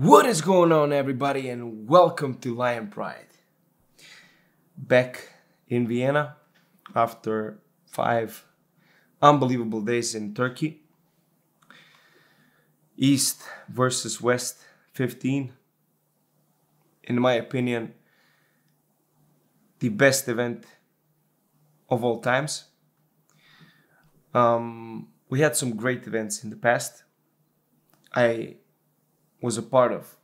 What is going on, everybody, and welcome to Lion Pride. Back in Vienna after 5 unbelievable days in Turkey. East versus West 15. In my opinion, the best event of all times. We had some great events in the past. I was a part of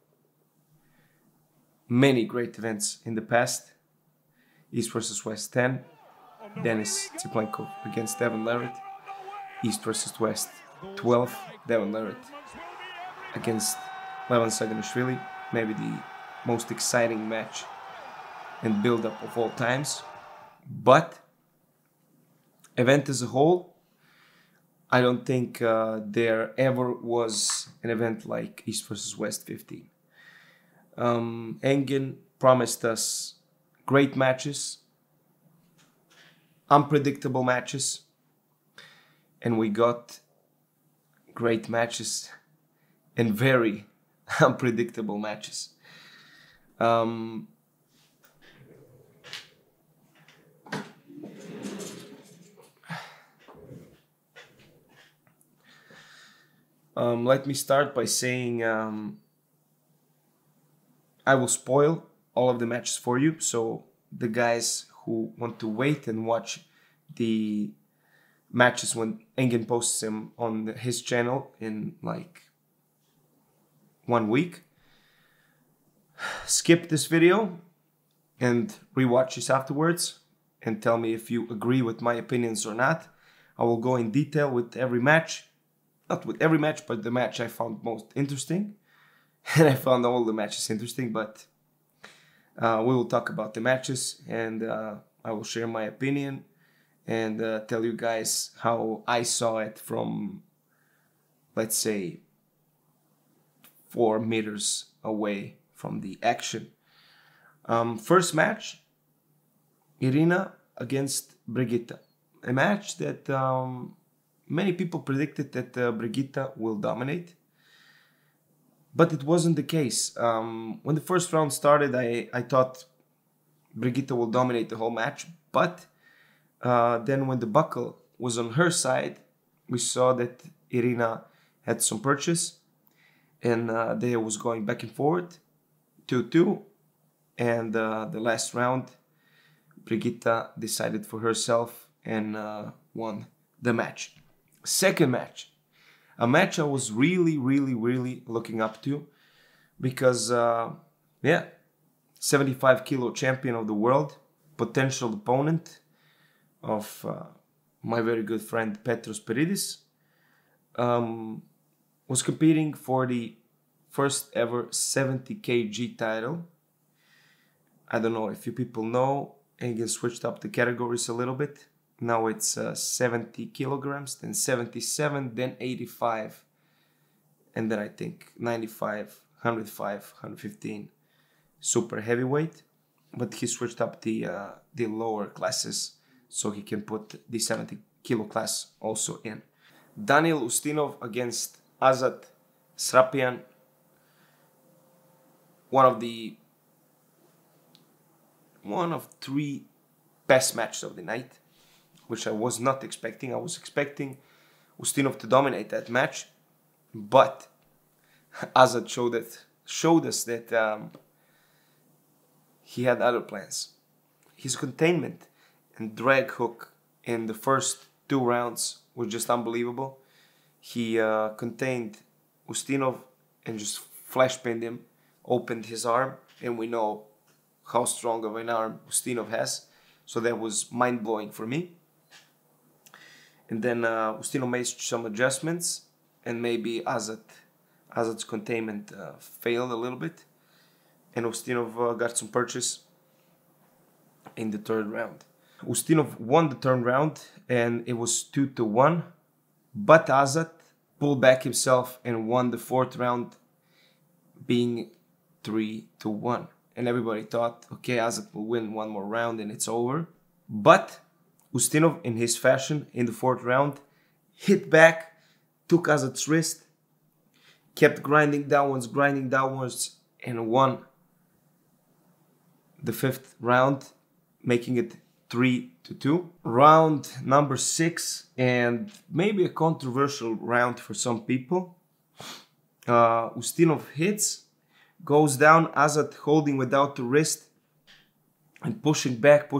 many great events in the past. East versus West 10, Denis Tsiplenko against Devon Larratt. East versus West 12, Devon Larratt against Levan Saganishvili. Maybe the most exciting match and build-up of all times. But event as a whole, I don't think there ever was an event like East versus West 15. Engin promised us great matches, unpredictable matches, and we got great matches and very unpredictable matches. Let me start by saying I will spoil all of the matches for you. So the guys who want to wait and watch the matches when Engin posts them on his channel in like 1 week, skip this video and rewatch this afterwards and tell me if you agree with my opinions or not. I will go in detail with every match. Not with every match, but the match I found most interesting. And I found all the matches interesting, but we will talk about the matches and I will share my opinion and tell you guys how I saw it from, let's say, 4 meters away from the action. First match, Irina against Brigitta. A match that many people predicted that Brigitta will dominate, but it wasn't the case. When the first round started, I thought Brigitta will dominate the whole match, but then when the buckle was on her side, we saw that Irina had some purchase, and they was going back and forth, 2-2, and the last round, Brigitta decided for herself and won the match. Second match, a match I was really looking up to because, 75 kilo champion of the world, potential opponent of my very good friend Petro was competing for the first ever 70 kg title. I don't know if you people know, Engin switched up the categories a little bit. Now it's 70 kilograms, then 77, then 85, and then I think 95, 105, 115, super heavyweight. But he switched up the lower classes so he can put the 70 kilo class also in. Daniil Ustinov against Azat Srapian. One of 3 best matches of the night, which I was not expecting. I was expecting Ustinov to dominate that match, but Azat showed us that he had other plans. His containment and drag hook in the first 2 rounds was just unbelievable. He contained Ustinov and just flash pinned him, opened his arm, and we know how strong of an arm Ustinov has, so that was mind-blowing for me. And then Ustinov made some adjustments, and maybe Azat's containment failed a little bit, and Ustinov got some purchase in the 3rd round. Ustinov won the 3rd round, and it was 2-1, but Azat pulled back himself and won the 4th round, being 3-1. And everybody thought, okay, Azat will win 1 more round and it's over. But Ustinov, in his fashion, in the 4th round, hit back, took Azat's wrist, kept grinding downwards, and won the 5th round, making it 3-2. Round number 6, and maybe a controversial round for some people. Ustinov hits, goes down, Azat holding without the wrist and pushing back,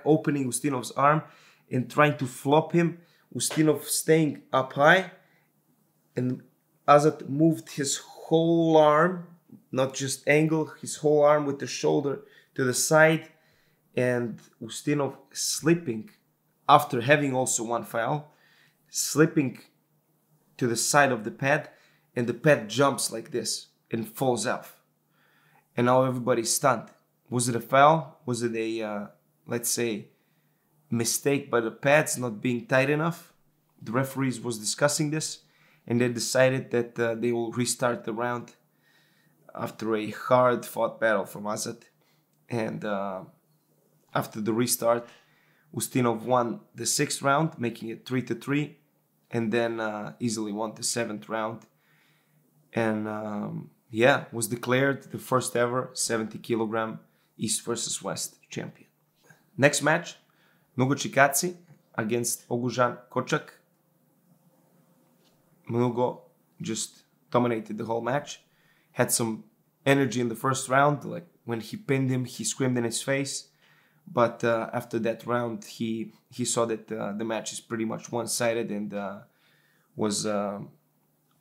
opening Ustinov's arm and trying to flop him. Ustinov staying up high, and Azat moved his whole arm, not just angle, his whole arm with the shoulder to the side, and Ustinov slipping after having also one foul, slipping to the side of the pad, and the pad jumps like this and falls off. And now everybody's stunned. Was it a foul? Was it a, let's say, mistake by the pads not being tight enough? The referees was discussing this, and they decided that they will restart the round after a hard-fought battle from Azat. And after the restart, Ustinov won the 6th round, making it 3-3, and then easily won the 7th round. And yeah, was declared the first ever 70 kilogram East versus West champion. Next match, Mnogo Chikadze against Ogujan Kochak. Mnogo just dominated the whole match. Had some energy in the first round, like when he pinned him, he screamed in his face. But after that round, he saw that the match is pretty much one-sided, and was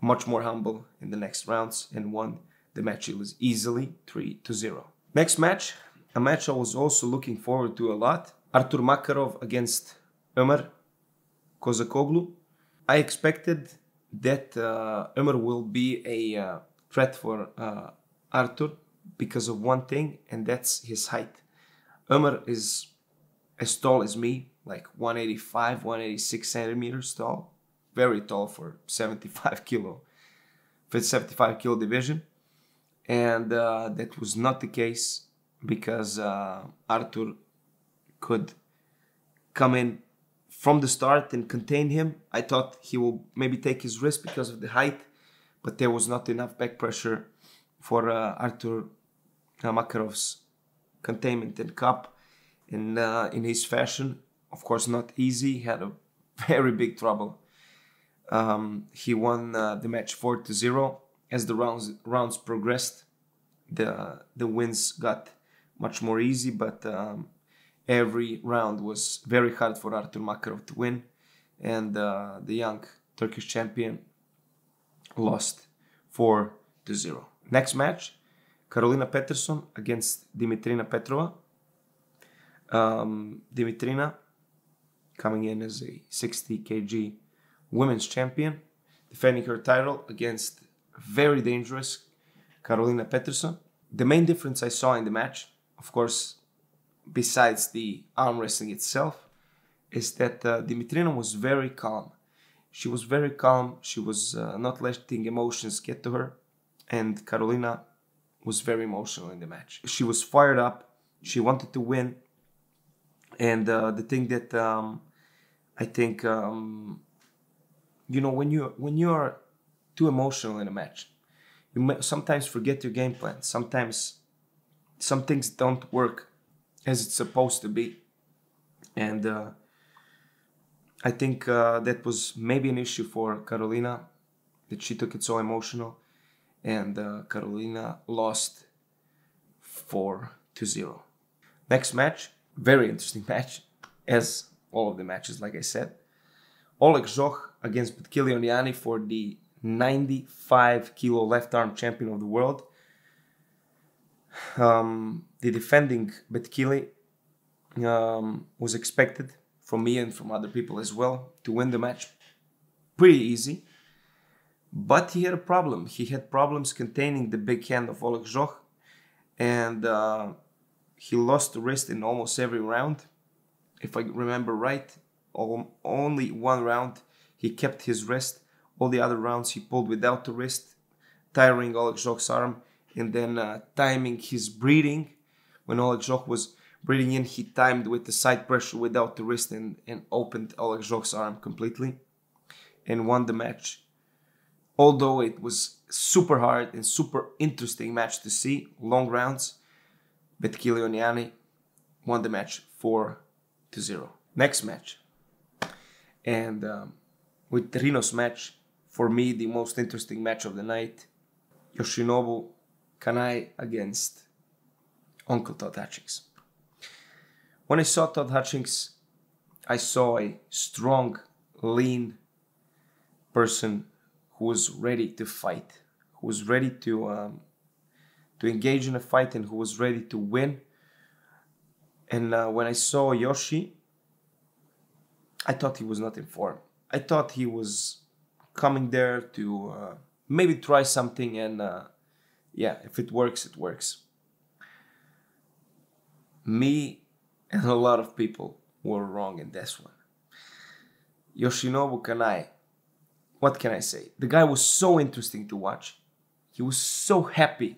much more humble in the next rounds and won the match easily 3-0. Next match, a match I was also looking forward to a lot. Artur Makarov against Ömer Kozakoglu. I expected that Ömer will be a threat for Artur because of one thing, and that's his height. Ömer is as tall as me, like 185, 186 centimeters tall. Very tall for 75 kilo division. And that was not the case because Artur could come in from the start and contain him. I thought he will maybe take his risk because of the height, but there was not enough back pressure for Artur Makarov's containment and cup. And in his fashion, of course not easy, he had a very big trouble. He won the match 4-0. As the rounds progressed, the wins got much more easy, but every round was very hard for Artur Makarov to win, and the young Turkish champion lost 4-0. Next match, Karolina Peterson against Dimitrina Petrova. Dimitrina coming in as a 60 kg women's champion, defending her title against very dangerous Karolina Peterson. The main difference I saw in the match, of course, besides the arm wrestling itself, is that Dimitrina was very calm. She was very calm. She was not letting emotions get to her. And Karolina was very emotional in the match. She was fired up. She wanted to win. And the thing that I think, you know, when you are too emotional in a match, you may sometimes forget your game plan. Sometimes some things don't work as it's supposed to be. And I think that was maybe an issue for Karolina, that she took it so emotional. And Karolina lost 4-0. Next match, very interesting match, as all of the matches, like I said. Oleg Zhoch against Betkili Oniani for the 95 kilo left arm champion of the world. The defending Betkili was expected from me and from other people as well to win the match pretty easy. But he had a problem. He had problems containing the big hand of Oleg Zhoch, and he lost the wrist in almost every round. If I remember right, only one round he kept his wrist. All the other rounds he pulled without the wrist, tiring Oleg Zhoch's arm, and then timing his breathing. When Oleg Zhoch was breathing in, he timed with the side pressure without the wrist and opened Oleg Zhoch's arm completely and won the match Although it was super hard and super interesting match to see, long rounds, Vitali won the match 4-0. Next match. And with Rino's match, for me, the most interesting match of the night, Yoshinobu Canai against Uncle Todd Hutchings. When I saw Todd Hutchings, I saw a strong, lean person who was ready to fight, who was ready to engage in a fight, and who was ready to win. And when I saw Yoshi, I thought he was not in form. I thought he was coming there to maybe try something, and yeah, if it works, it works. Me and a lot of people were wrong in this one. Yoshinobu Canai, what can I say? The guy was so interesting to watch. He was so happy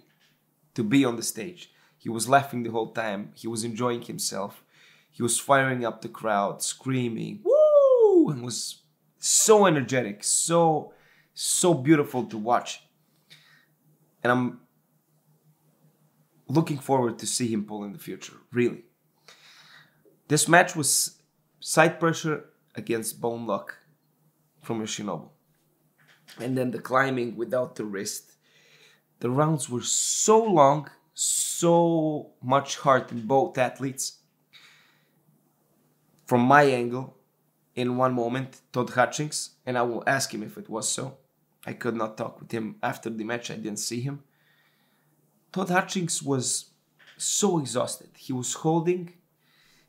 to be on the stage. He was laughing the whole time. He was enjoying himself. He was firing up the crowd, screaming, woo! And was so energetic, so beautiful to watch. And I'm looking forward to see him pull in the future, really. This match was side pressure against bone lock from Yoshinobu. And then the climbing without the wrist. The rounds were so long, so much heart in both athletes. From my angle, in one moment, Todd Hutchings, and I will ask him if it was so. I could not talk with him after the match, I didn't see him. Todd Hutchings was so exhausted. He was holding,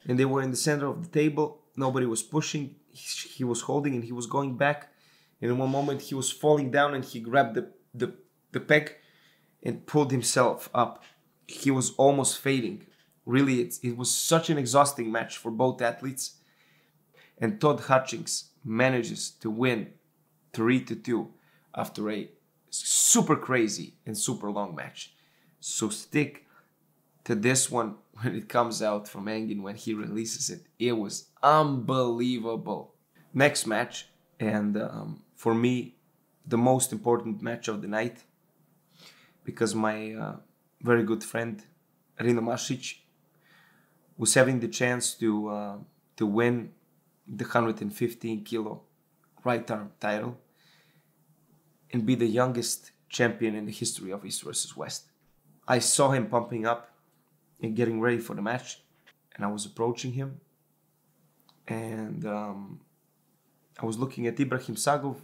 and they were in the center of the table. Nobody was pushing. He was holding, and he was going back. And in one moment, he was falling down, and he grabbed the peg and pulled himself up. He was almost fading. Really, it was such an exhausting match for both athletes. And Todd Hutchings manages to win 3-2 after a super crazy and super long match. So stick to this one when it comes out from Engin, when he releases it. It was unbelievable. Next match, and for me, the most important match of the night, because my very good friend Rino Masic was having the chance to win the 115 kilo right arm title and be the youngest champion in the history of East versus West. I saw him pumping up and getting ready for the match, and I was approaching him, and I was looking at Ibrahim Sagov,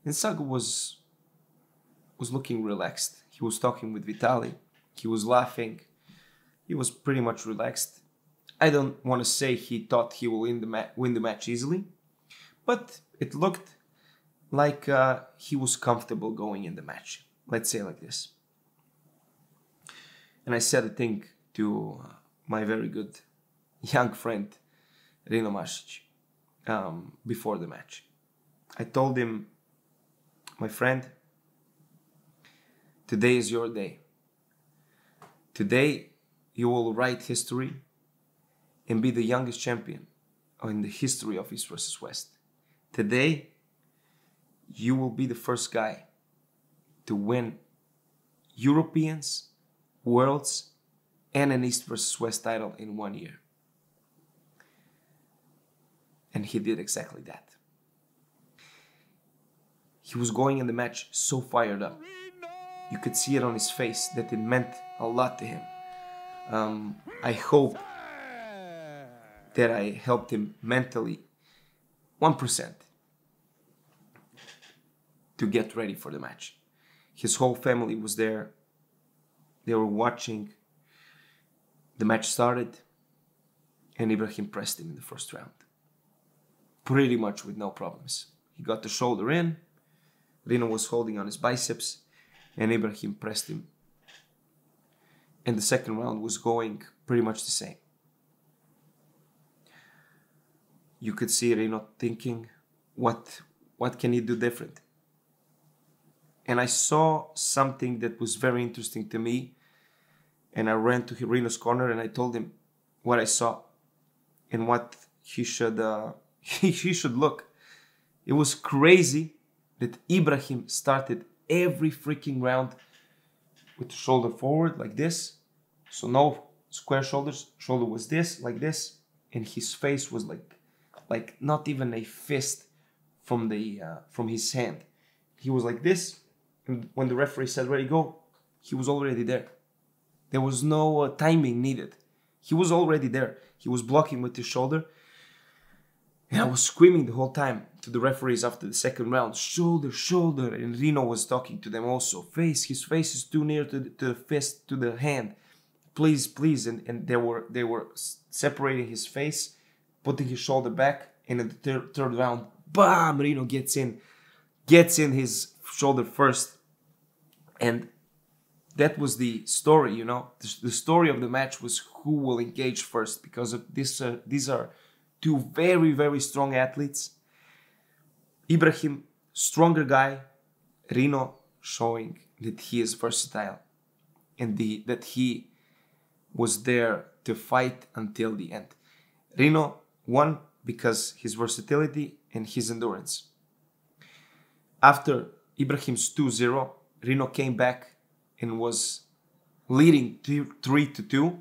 and Sagov was looking relaxed. He was talking with Vitali. He was laughing. He was pretty much relaxed. I don't want to say he thought he will win the match easily, but it looked like he was comfortable going in the match. Let's say like this. And I said a thing to my very good young friend Rino Masic before the match. I told him, my friend, today is your day. Today you will write history and be the youngest champion in the history of East versus West. Today you will be the first guy to win Europeans, Worlds, and an East versus West title in 1 year. And he did exactly that. He was going in the match so fired up. You could see it on his face that it meant a lot to him. I hope that I helped him mentally 1% to get ready for the match. His whole family was there. They were watching. The match started, and Ibrahim pressed him in the first round. Pretty much with no problems. He got the shoulder in. Rino was holding on his biceps, and Ibrahim pressed him. And the second round was going pretty much the same. You could see Rino thinking, what can he do different? And I saw something that was very interesting to me, and I ran to Rino's corner and I told him what I saw and what he should look. It was crazy, that Ibrahim started every freaking round with the shoulder forward like this. So no square shoulders. Shoulder was this, like this. And his face was like not even a fist from his hand. He was like this. And when the referee said, ready, go, he was already there. There was no timing needed. He was already there. He was blocking with his shoulder. And I was screaming the whole time to the referees after the second round, shoulder, shoulder. And Rino was talking to them also. Face, his face is too near to the fist, to the hand. Please, please. And they were separating his face, putting his shoulder back. And in the third round, bam, Rino gets in his shoulder first. And that was the story, you know. The story of the match was who will engage first, because of this. These are two very, very strong athletes. Ibrahim, stronger guy. Rino showing that he is versatile and that he was there to fight until the end. Rino won because his versatility and his endurance. After Ibrahim's 2-0, Rino came back and was leading 3-2.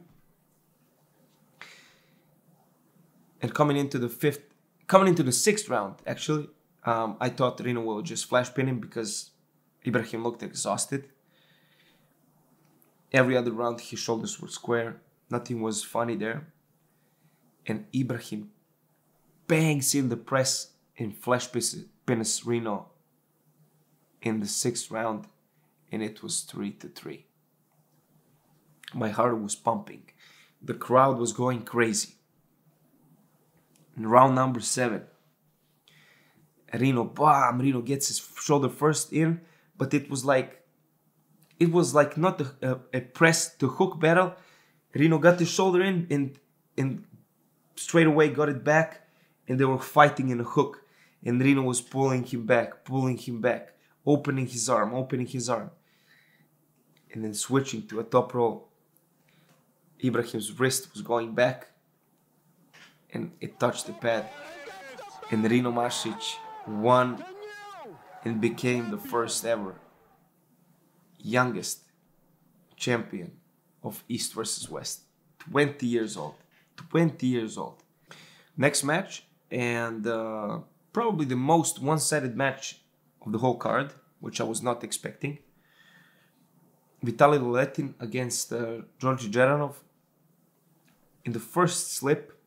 And coming into the sixth round, actually, I thought Rino will just flash pin him because Ibrahim looked exhausted. Every other round, his shoulders were square. Nothing was funny there. And Ibrahim bangs in the press and flash pins Rino in the sixth round. And it was 3-3. My heart was pumping. The crowd was going crazy. In round number 7, Rino gets his shoulder first in, but it was like not a press to hook battle. Rino got his shoulder in and straight away got it back, and they were fighting in a hook. And Rino was pulling him back, opening his arm. And then switching to a top roll. Ibrahim's wrist was going back and it touched the pad. And Rino Masic won and became the first ever youngest champion of East versus West. 20 years old. 20 years old. Next match, and probably the most one-sided match of the whole card, which I was not expecting. Vitali Letkin against Georgi Geranov. In the first slip,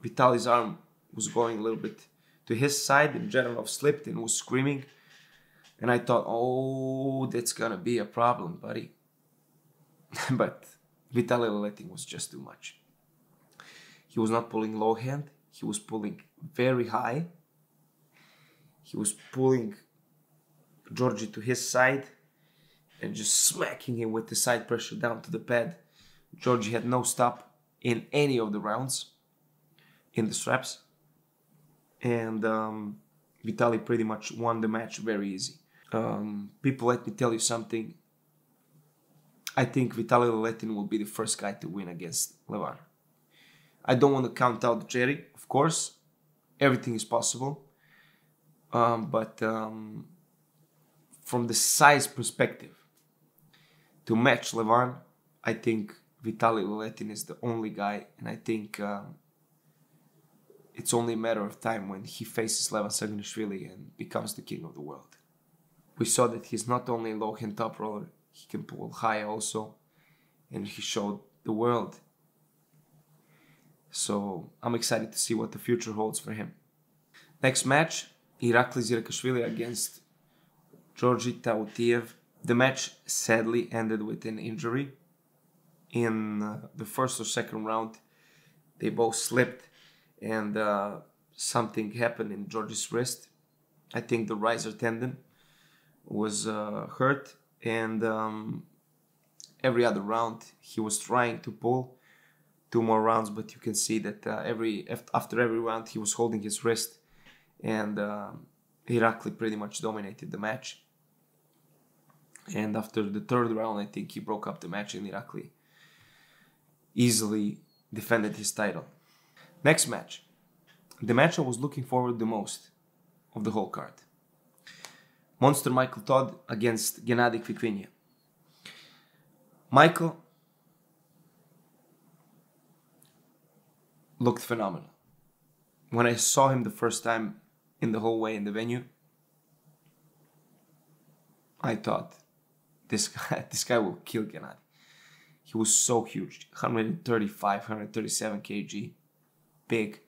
Vitali's arm was going a little bit to his side and Geranov slipped and was screaming. And I thought, oh, that's gonna be a problem, buddy. But Vitali Letkin was just too much. He was not pulling low hand. He was pulling very high. He was pulling Georgi to his side and just smacking him with the side pressure down to the pad. Georgi had no stop in any of the rounds in the straps. And Vitali pretty much won the match very easy. People, let me tell you something. I think Vitali Letkin will be the first guy to win against Levan. I don't want to count out Jerry, of course. Everything is possible. But from the size perspective, to match Levan, I think Vitali Letkin is the only guy, and I think it's only a matter of time when he faces Levan Saginashvili and becomes the king of the world. We saw that he's not only a low-hand top roller, he can pull high also, and he showed the world. So I'm excited to see what the future holds for him. Next match, Irakli Zirakashvili against Georgi Tautiev. The match sadly ended with an injury. In the first or second round, they both slipped and something happened in Georgi's wrist. I think the riser tendon was hurt, and every other round he was trying to pull 2 more rounds, but you can see that after every round he was holding his wrist, and Irakli pretty much dominated the match. And after the third round, I think he broke up the match, and Irakli easily defended his title. Next match. The match I was looking forward the most of the whole card. Monster Michael Todd against Gennady Kvikvinia. Michael looked phenomenal. When I saw him the first time in the hallway in the venue, I thought, this guy will kill Gennady. He was so huge, 135, 137 kg, big,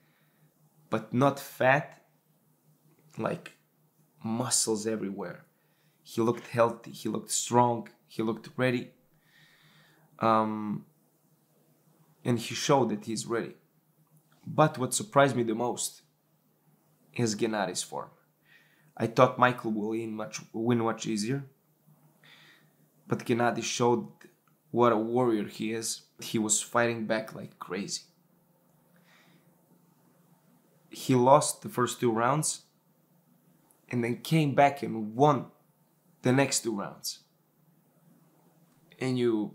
but not fat, like muscles everywhere. He looked healthy, he looked strong, he looked ready. And he showed that he's ready. But what surprised me the most is Gennady's form. I thought Michael will win much easier. But Gennady showed what a warrior he is. He was fighting back like crazy. He lost the first 2 rounds and then came back and won the next 2 rounds. And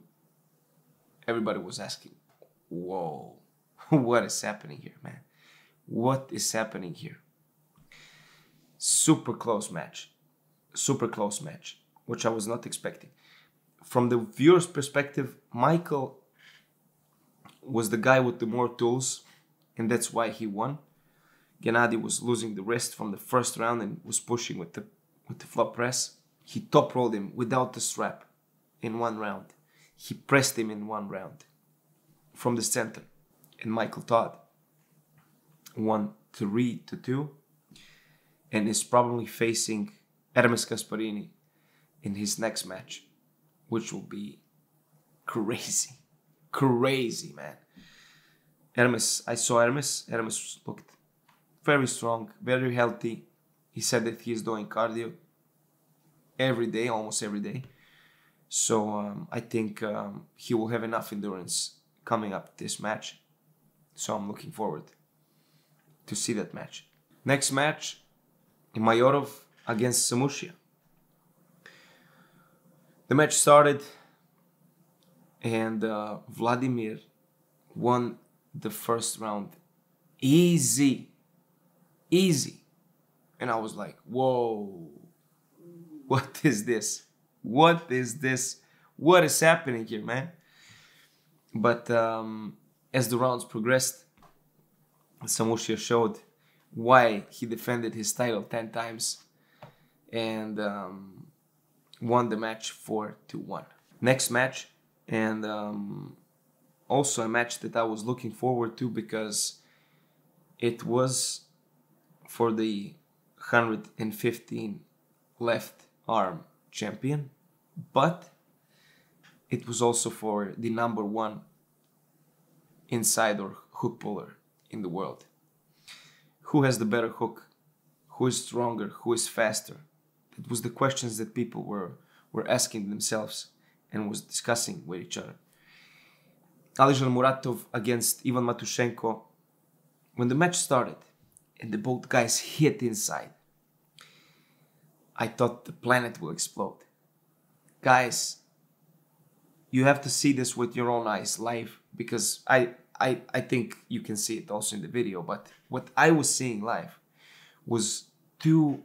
everybody was asking, whoa, what is happening here, man? What is happening here? Super close match, which I was not expecting. From the viewer's perspective, Michael was the guy with the more tools, and that's why he won. Gennady was losing the wrist from the first round and was pushing with the flop press. He top rolled him without the strap in 1 round. He pressed him in 1 round from the center. And Michael Todd won 3-2 and is probably facing Hermes Gasparini in his next match, which will be crazy. Crazy, man. I saw Hermes. Hermes looked very strong, very healthy. He said that he is doing cardio every day, almost every day. So I think he will have enough endurance coming up this match. So I'm looking forward to see that match. Next match, Morotov against Samushia. The match started and Vladimir won the first round easy. And I was like, whoa, what is this? What is this? What is happening here, man? But as the rounds progressed, Samushia showed why he defended his title 10 times and won the match 4-1. Next match, and also a match that I was looking forward to because it was for the 115 left arm champion, but it was also for the #1 inside or hook puller in the world. Who has the better hook? Who is stronger? Who is faster? It was the questions that people were asking themselves and was discussing with each other. Alexander Morotov against Ivan Matushenko. When the match started and the both guys hit inside, I thought the planet will explode. Guys, you have to see this with your own eyes live, because I think you can see it also in the video, but what I was seeing live was 2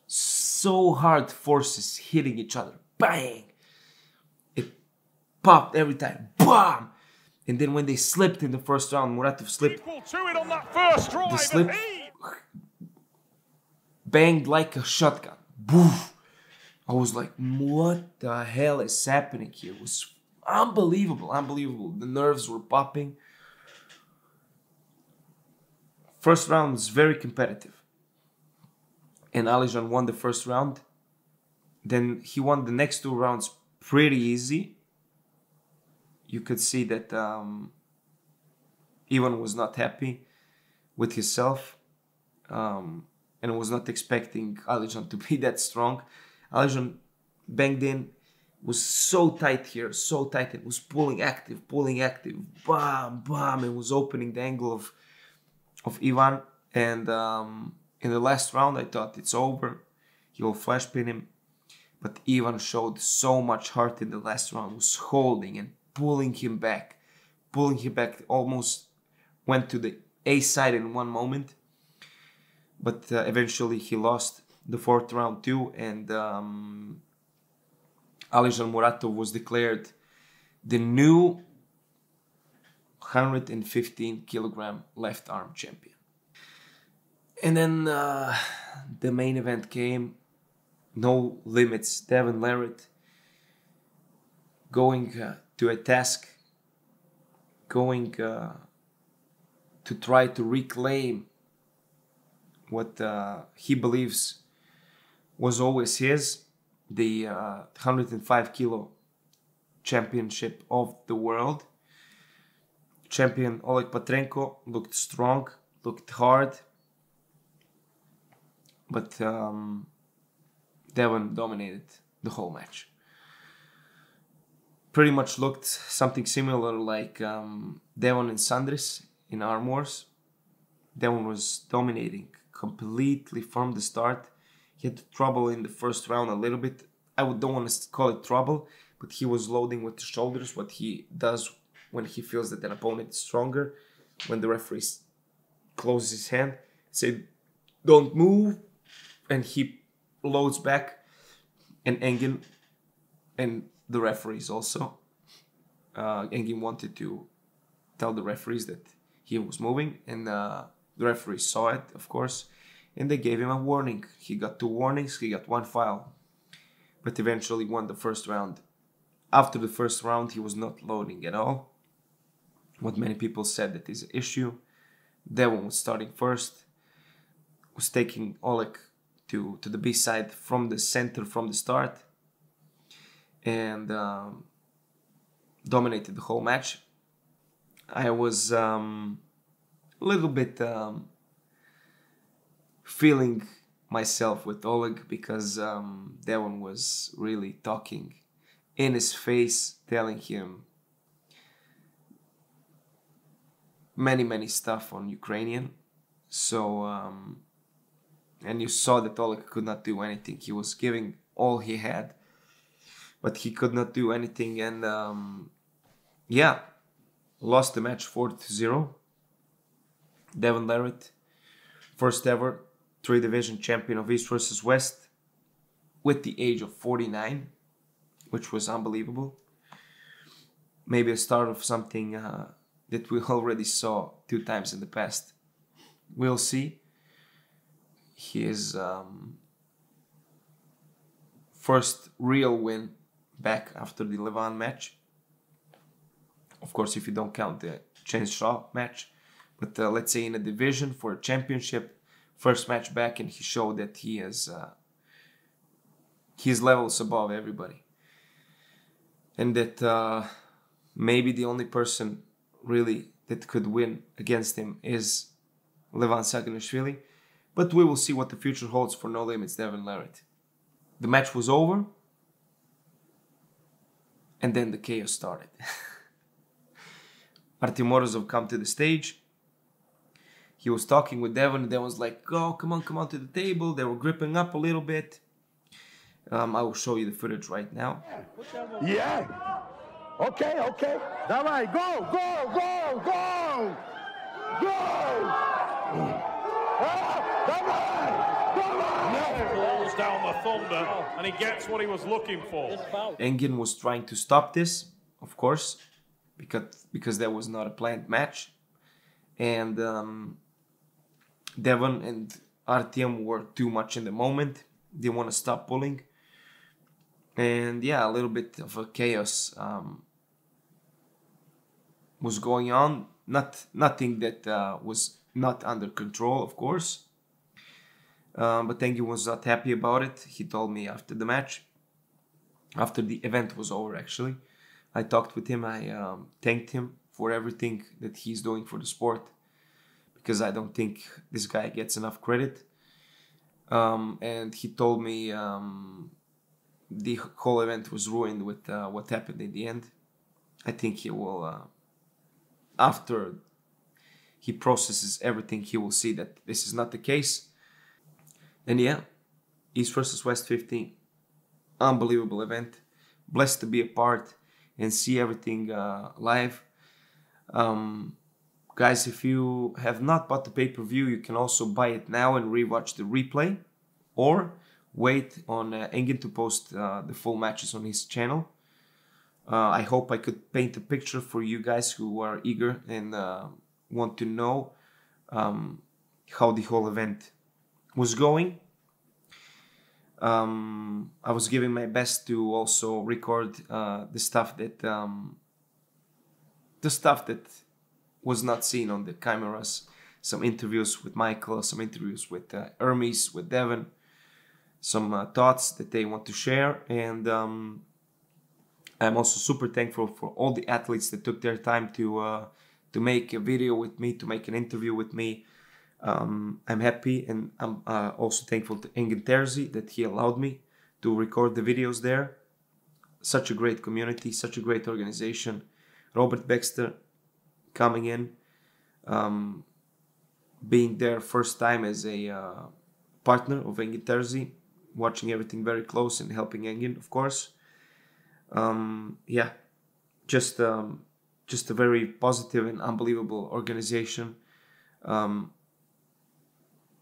so hard forces hitting each other. Bang! It popped every time. Bam! And then when they slipped in the first round, Morotov slipped. On that first drive, the slip banged like a shotgun. Boof! I was like, what the hell is happening here? It was unbelievable. The nerves were popping. First round was very competitive. And Alijan won the first round. Then he won the next 2 rounds pretty easy. You could see that Ivan was not happy with himself and was not expecting Alijan to be that strong. Alijan banged in, was so tight here, so tight. It was pulling active, bam, bam. It was opening the angle of Ivan. And in the last round, I thought it's over. He will flash pin him. But Ivan showed so much heart in the last round, was holding and pulling him back, almost went to the A side in one moment. But eventually he lost the fourth round too, and Aleksandar Morotov was declared the new 115 kilogram left arm champion. And then the main event came. No limits. Devon Larratt going to a task, going to try to reclaim what he believes was always his, the 105 kilo championship of the world. Champion Oleg Patrenko looked strong, looked hard, but Devon dominated the whole match. Pretty much looked something similar like Devon and Sandris in Arm Wars. Devon was dominating completely from the start. He had trouble in the first round a little bit. I don't want to call it trouble, but he was loading with the shoulders, what he does when he feels that an opponent is stronger. When the referee closes his hand, say, don't move, and he loads back. And Engin and the referees also. Engin wanted to tell the referees that he was moving, and the referees saw it, of course, and they gave him a warning. He got 2 warnings, he got 1 foul, but eventually won the first round. After the first round, he was not loading at all. What many people said that is an issue. Devon was starting first, was taking Oleg to the B side from the center from the start, and dominated the whole match. I was a little bit feeling myself with Oleg because Devon was really talking in his face, telling him many stuff on Ukrainian. So and you saw that Oleg could not do anything. He was giving all he had, but he could not do anything, and yeah, lost the match 4-0. Devon Larratt, first ever 3-division champion of East versus West, with the age of 49, which was unbelievable. Maybe a start of something that we already saw 2 times in the past. We'll see. His first real win back after the Levan match. Of course, if you don't count the Chainsaw match. But let's say in a division for a championship, first match back, and he showed that he is his levels above everybody. And that maybe the only person really that could win against him is Levan Saginashvili. But we will see what the future holds for No Limits Devon Larratt. The match was over, and then the chaos started. Artem Morozov come to the stage. He was talking with Devon, and Devon was like, "Oh, come on to the table." They were gripping up a little bit. I will show you the footage right now. Yeah. Okay. Давай, go! Falls down the thunder, and he gets what he was looking for. Engin was trying to stop this, of course, because that was not a planned match, and Devon and Artem were too much in the moment. They want to stop pulling, and yeah, a little bit of a chaos was going on. Nothing that was not under control, of course. But Engin was not happy about it. He told me after the match, after the event was over actually, I talked with him. I thanked him for everything that he's doing for the sport, because I don't think this guy gets enough credit. And he told me the whole event was ruined with what happened in the end. I think he will, after he processes everything, he will see that this is not the case. And yeah, East versus West 15. Unbelievable event. Blessed to be a part and see everything live. Guys, if you have not bought the pay-per-view, you can also buy it now and rewatch the replay or wait on Engin to post the full matches on his channel. I hope I could paint a picture for you guys who are eager and want to know how the whole event was going. I was giving my best to also record the stuff that was not seen on the cameras. Some interviews with Michael, some interviews with Hermes, with Devon, some thoughts that they want to share, and I'm also super thankful for all the athletes that took their time to make a video with me, to make an interview with me. I'm happy, and I'm also thankful to Engin Terzi that he allowed me to record the videos there. Such a great community, such a great organization. Robert Baxter coming in, being there first time as a partner of Engin Terzi, watching everything very close and helping Engin, of course. Yeah, just a very positive and unbelievable organization.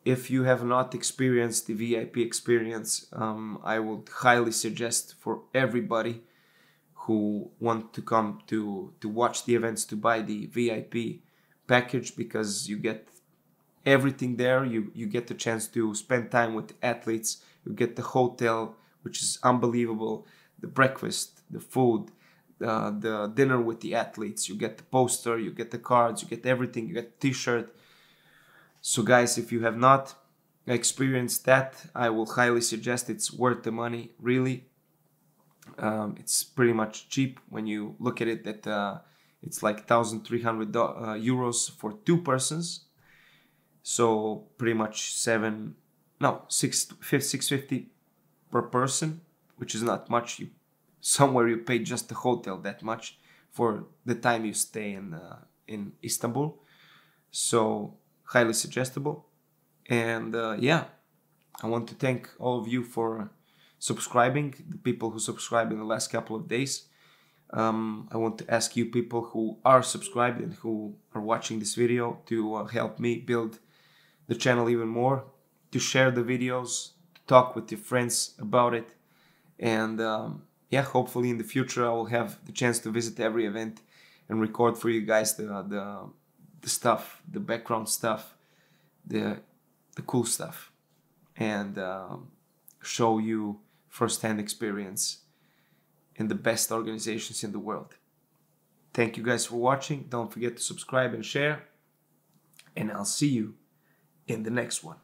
If you have not experienced the VIP experience, I would highly suggest for everybody who want to come to watch the events to buy the VIP package, because you get everything there. You get the chance to spend time with the athletes. You get the hotel, which is unbelievable, the breakfast, the food, the dinner with the athletes. You get the poster, you get the cards, you get everything, you get the t-shirt. So guys, if you have not experienced that, I will highly suggest. It's worth the money, really. It's pretty much cheap when you look at it, that it's like 1,300 euros for 2 persons. So pretty much 650 per person, which is not much. Somewhere you pay just the hotel that much for the time you stay in Istanbul. So highly suggestible. And yeah, I want to thank all of you for subscribing, the people who subscribed in the last couple of days. I want to ask you people who are subscribed and who are watching this video to help me build the channel even more, to share the videos, to talk with your friends about it. And yeah, hopefully in the future I will have the chance to visit every event and record for you guys the stuff, the background stuff, the cool stuff, and show you first-hand experience in the best organizations in the world. Thank you guys for watching. Don't forget to subscribe and share, and I'll see you in the next one.